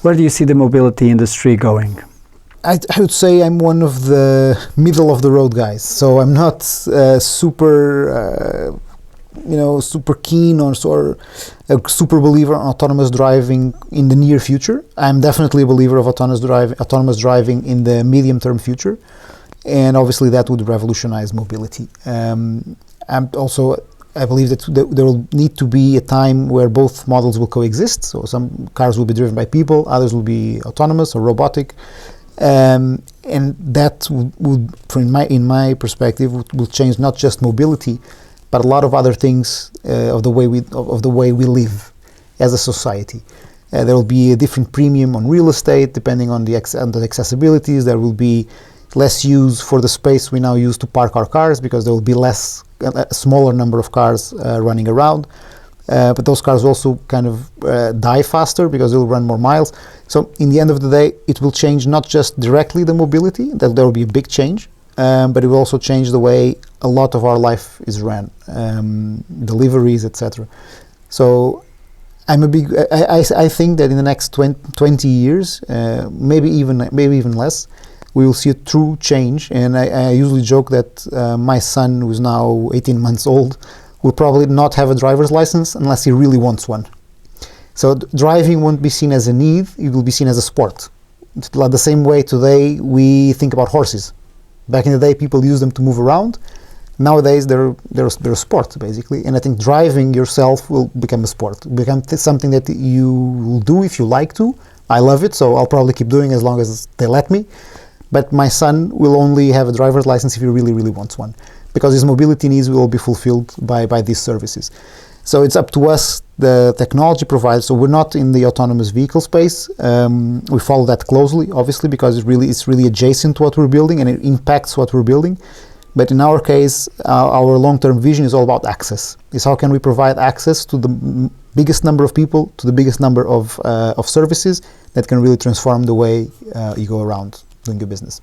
Where do you see the mobility industry going? I would say I'm one of the middle of the road guys. So I'm not super keen or a super believer on autonomous driving in the near future. I'm definitely a believer of autonomous driving in the medium-term future, and obviously that would revolutionize mobility. I believe that there will need to be a time where both models will coexist. So some cars will be driven by people, others will be autonomous or robotic, and that would, in my perspective, will change not just mobility, but a lot of other things of the way we live as a society. There will be a different premium on real estate depending on the accessibilities. There will be less use for the space we now use to park our cars because there will be a smaller number of cars running around. But those cars also kind of die faster because they'll run more miles. So in the end of the day, it will change not just directly the mobility, that there will be a big change, but it will also change the way a lot of our life is ran, deliveries, etc. So I think that in the next 20 years, maybe even less, we will see a true change. And I usually joke that my son, who's now 18 months old, will probably not have a driver's license unless he really wants one. So driving won't be seen as a need, it will be seen as a sport. It's like the same way today we think about horses. Back in the day, people used them to move around. Nowadays, they're a sport, basically. And I think driving yourself will become a sport, become something that you will do if you like to. I love it, so I'll probably keep doing it as long as they let me. But my son will only have a driver's license if he really, really wants one, because his mobility needs will be fulfilled by these services. So it's up to us, the technology provides. So we're not in the autonomous vehicle space. We follow that closely, obviously, because it's really adjacent to what we're building and it impacts what we're building. But in our case, our long-term vision is all about access. Is how can we provide access to the biggest number of people, to the biggest number of services that can really transform the way you go around doing your business.